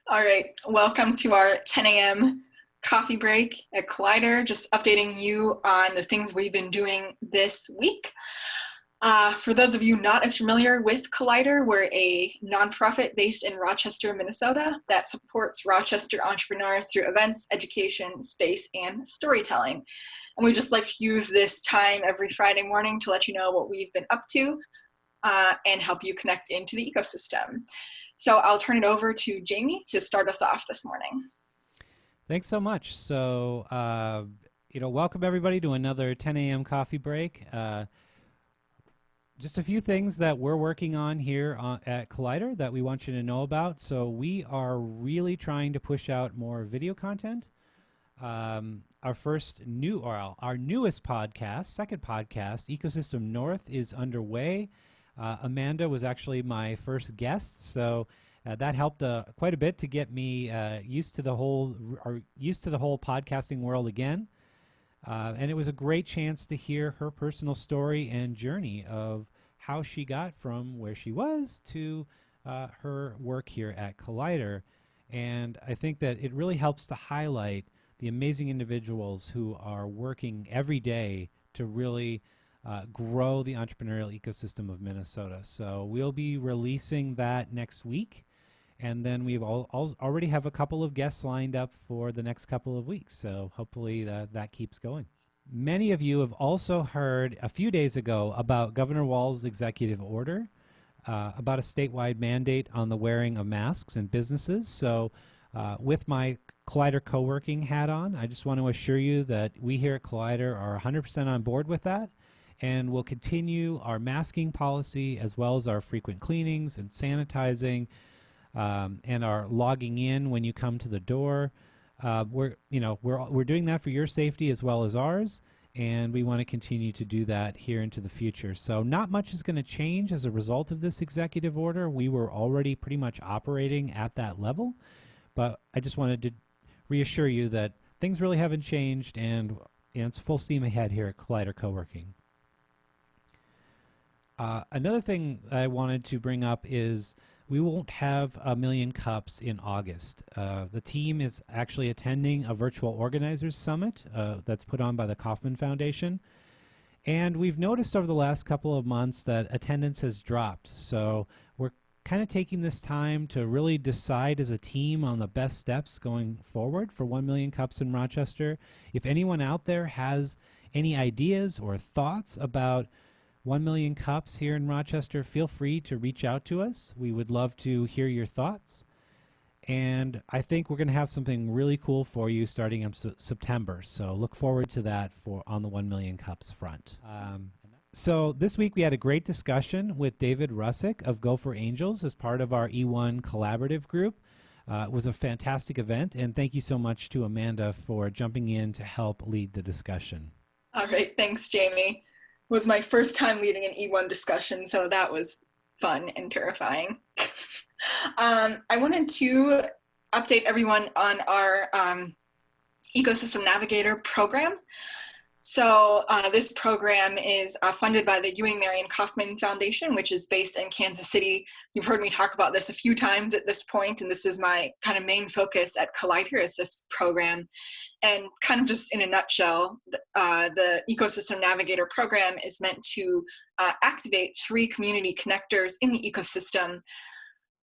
All right, welcome to our 10 a.m. coffee break at Collider. Just updating you on the things we've been doing this week. For those of you not as familiar with Collider, we're a nonprofit based in Rochester, Minnesota that supports Rochester entrepreneurs through events, education, space, and storytelling. And we just like to use this time every Friday morning to let you know what we've been up to and help you connect into the ecosystem. So I'll turn it over to Jamie to start us off this morning. Thanks so much. Welcome everybody to another 10 a.m. coffee break. Just a few things that we're working on here at Collider that we want you to know about. So we are really trying to push out more video content. Our newest podcast, second podcast, Ecosystem North, is underway. Amanda was actually my first guest, so that helped quite a bit to get me used to the whole podcasting world again. And it was a great chance to hear her personal story and journey of how she got from where she was to her work here at Collider. And I think that it really helps to highlight the amazing individuals who are working every day to really grow the entrepreneurial ecosystem of Minnesota. So we'll be releasing that next week. And then we've already have a couple of guests lined up for the next couple of weeks. So hopefully that keeps going. Many of you have also heard a few days ago about Governor Walz's executive order about a statewide mandate on the wearing of masks in businesses. So with my Collider Coworking hat on, I just want to assure you that we here at Collider are 100% on board with that. And we'll continue our masking policy as well as our frequent cleanings and sanitizing and our logging in when you come to the door. We're doing that for your safety as well as ours, and we want to continue to do that here into the future. So not much is going to change as a result of this executive order. We were already pretty much operating at that level, but I just wanted to reassure you that things really haven't changed, and it's full steam ahead here at Collider Coworking. Another thing I wanted to bring up is we won't have a million cups in August. The team is actually attending a virtual organizers summit that's put on by the Kauffman Foundation. And we've noticed over the last couple of months that attendance has dropped. So we're kind of taking this time to really decide as a team on the best steps going forward for 1 million cups in Rochester. If anyone out there has any ideas or thoughts about 1 million cups here in Rochester, feel free to reach out to us. We would love to hear your thoughts. And I think we're going to have something really cool for you starting in September. So look forward to that on the 1 million cups front. So this week we had a great discussion with David Russick of Gopher Angels as part of our E1 collaborative group. It was a fantastic event, and thank you so much to Amanda for jumping in to help lead the discussion. All right, thanks, Jamie. It was my first time leading an E1 discussion, so that was fun and terrifying. I wanted to update everyone on our Ecosystem Navigator program. So this program is funded by the Ewing Marion Kauffman Foundation, which is based in Kansas City. You've heard me talk about this a few times at this point, and this is my kind of main focus at Collider is this program. And kind of just in a nutshell, the Ecosystem Navigator program is meant to activate 3 community connectors in the ecosystem,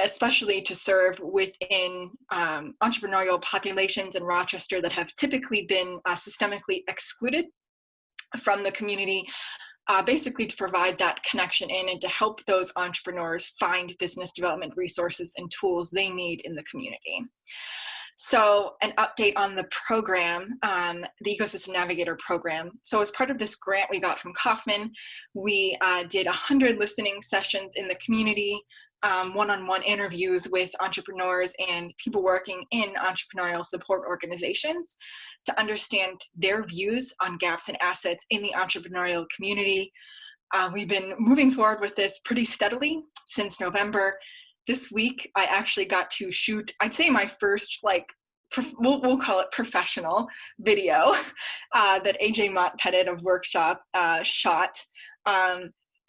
especially to serve within entrepreneurial populations in Rochester that have typically been systemically excluded from the community, basically to provide that connection in and to help those entrepreneurs find business development resources and tools they need in the community. So an update on the program, the Ecosystem Navigator program. So as part of this grant we got from Kauffman, we did 100 listening sessions in the community, one-on-one interviews with entrepreneurs and people working in entrepreneurial support organizations to understand their views on gaps and assets in the entrepreneurial community. We've been moving forward with this pretty steadily since November. This week, I actually got to shoot, I'd say my first, we'll call it professional video that AJ Mott-Pettit of Workshop shot.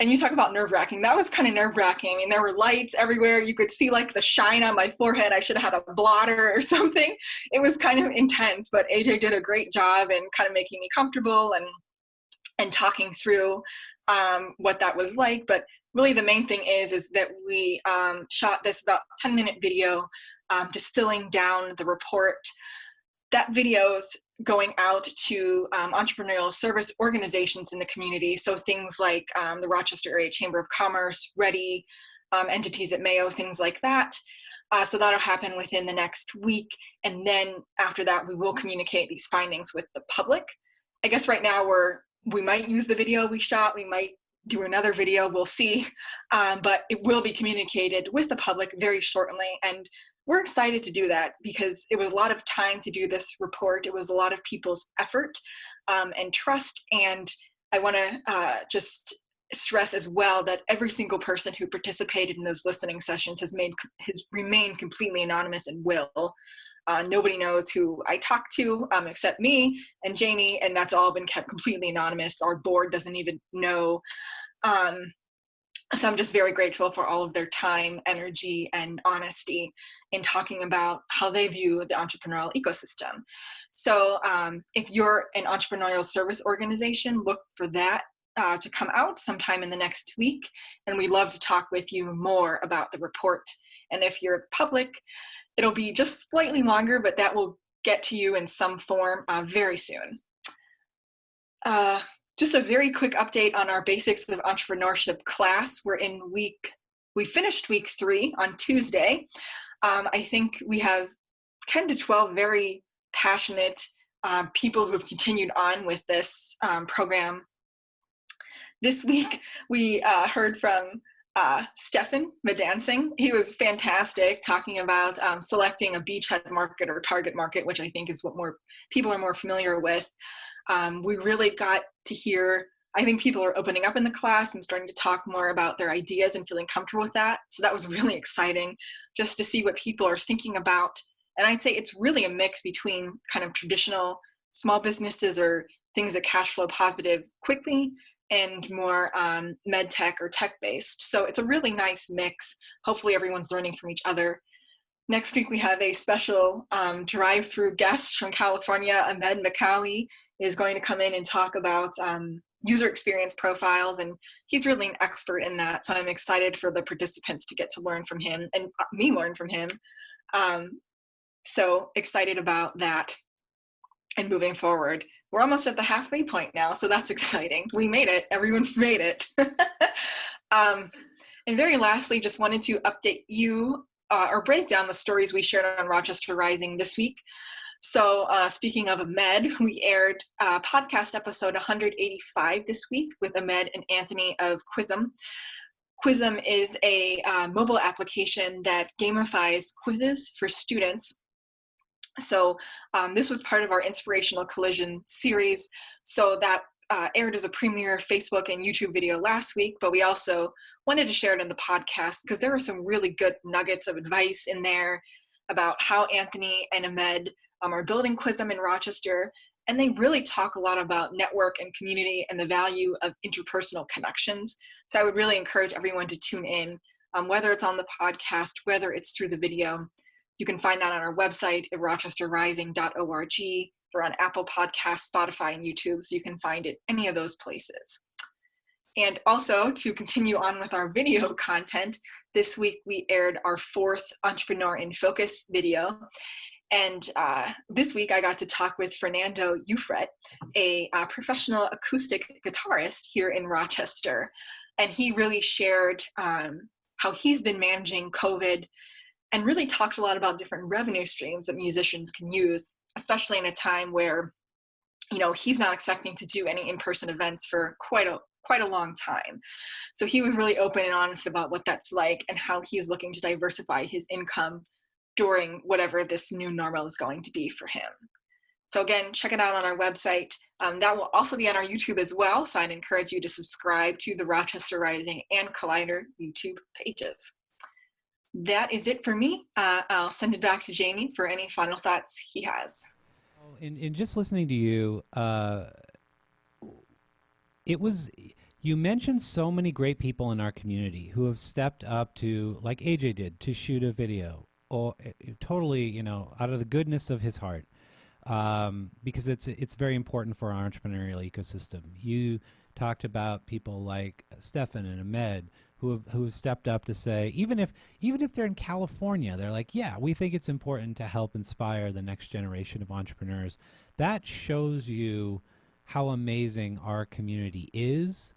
And you talk about nerve-wracking. That was kind of nerve-wracking. I mean, there were lights everywhere. You could see like the shine on my forehead. I should have had a blotter or something. It was kind of intense, but AJ did a great job in kind of making me comfortable and talking through what that was like. But really the main thing is that we shot this about 10-minute video distilling down the report. That video's going out to entrepreneurial service organizations in the community. So things like the Rochester Area Chamber of Commerce, Ready, entities at Mayo, things like that. So that'll happen within the next week. And then after that, we will communicate these findings with the public. I guess right now we might use the video we shot. We might do another video. We'll see. But it will be communicated with the public very shortly. And we're excited to do that because it was a lot of time to do this report. It was a lot of people's effort and trust. And I want to just stress as well that every single person who participated in those listening sessions has remained completely anonymous and will. Nobody knows who I talked to except me and Jamie, and that's all been kept completely anonymous. Our board doesn't even know. So I'm just very grateful for all of their time, energy, and honesty in talking about how they view the entrepreneurial ecosystem. So if you're an entrepreneurial service organization, look for that to come out sometime in the next week. And we'd love to talk with you more about the report. And if you're public, it'll be just slightly longer, but that will get to you in some form very soon. Just a very quick update on our Basics of Entrepreneurship class. We finished week 3 on Tuesday. I think we have 10 to 12 very passionate people who have continued on with this program. This week, we heard from Stefan Madansing. He was fantastic, talking about selecting a beachhead market or target market, which I think is what more people are more familiar with. We really got to hear, I think people are opening up in the class and starting to talk more about their ideas and feeling comfortable with that. So that was really exciting just to see what people are thinking about. And I'd say it's really a mix between kind of traditional small businesses or things that cash flow positive quickly and more med tech or tech based. So it's a really nice mix. Hopefully everyone's learning from each other. Next week, we have a special drive-through guest from California. Ahmed Makawi is going to come in and talk about user experience profiles, and he's really an expert in that. So I'm excited for the participants to get to learn from him and me learn from him. So excited about that and moving forward. We're almost at the halfway point now, so that's exciting. We made it. Everyone made it. And very lastly, just wanted to update you or break down the stories we shared on Rochester Rising this week. So speaking of Ahmed, we aired podcast episode 185 this week with Ahmed and Anthony of Quizm. Quizm is a mobile application that gamifies quizzes for students. So this was part of our Inspirational Collision series. So that aired as a premiere Facebook and YouTube video last week, but we also wanted to share it in the podcast because there were some really good nuggets of advice in there about how Anthony and Ahmed are building Quizm in Rochester. And they really talk a lot about network and community and the value of interpersonal connections. So I would really encourage everyone to tune in, whether it's on the podcast, whether it's through the video. You can find that on our website at rochesterrising.org or on Apple Podcasts, Spotify, and YouTube. So you can find it any of those places. And also to continue on with our video content, this week we aired our 4th Entrepreneur in Focus video. And this week I got to talk with Fernando Ufret, a professional acoustic guitarist here in Rochester. And he really shared how he's been managing COVID and really talked a lot about different revenue streams that musicians can use, especially in a time where, you know, he's not expecting to do any in-person events for quite a long time. So he was really open and honest about what that's like and how he's looking to diversify his income during whatever this new normal is going to be for him. So again, check it out on our website. That will also be on our YouTube as well. So I'd encourage you to subscribe to the Rochester Rising and Collider YouTube pages. That is it for me. I'll send it back to Jamie for any final thoughts he has. In just listening to you, it was, You mentioned so many great people in our community who have stepped up to, like AJ did, to shoot a video, or totally, out of the goodness of his heart, because it's very important for our entrepreneurial ecosystem. You talked about people like Stefan and Ahmed who have stepped up to say, even if they're in California, they're like, yeah, we think it's important to help inspire the next generation of entrepreneurs. That shows you how amazing our community is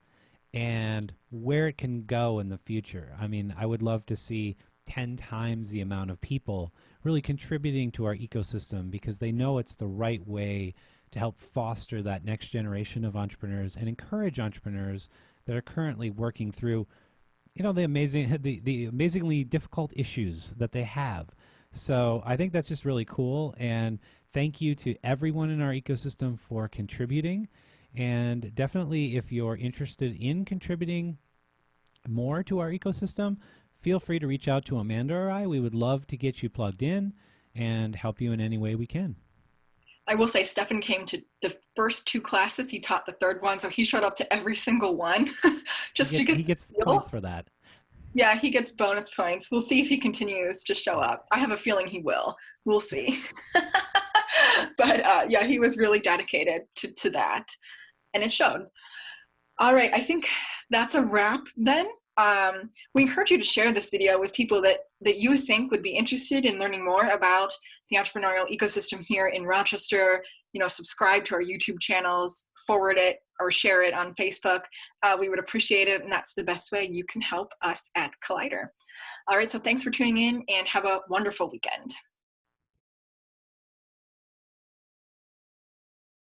and where it can go in the future. I mean, I would love to see 10 times the amount of people really contributing to our ecosystem because they know it's the right way to help foster that next generation of entrepreneurs and encourage entrepreneurs that are currently working through the amazingly difficult issues that they have. So I think that's just really cool, and thank you to everyone in our ecosystem for contributing. And definitely, if you're interested in contributing more to our ecosystem, feel free to reach out to Amanda or I. We would love to get you plugged in and help you in any way we can. I will say Stefan came to the first two classes. He taught the third one, so he showed up to every single one He just to gets get he the gets points feel. for that. Yeah, he gets bonus points. We'll see if he continues to show up. I have a feeling he will. We'll see. But yeah, he was really dedicated to that, and it showed. All right, I think that's a wrap then. We encourage you to share this video with people that you think would be interested in learning more about the entrepreneurial ecosystem here in Rochester. Subscribe to our YouTube channels, forward it, or share it on Facebook. We would appreciate it, and that's the best way you can help us at Collider. All right, so thanks for tuning in, and have a wonderful weekend.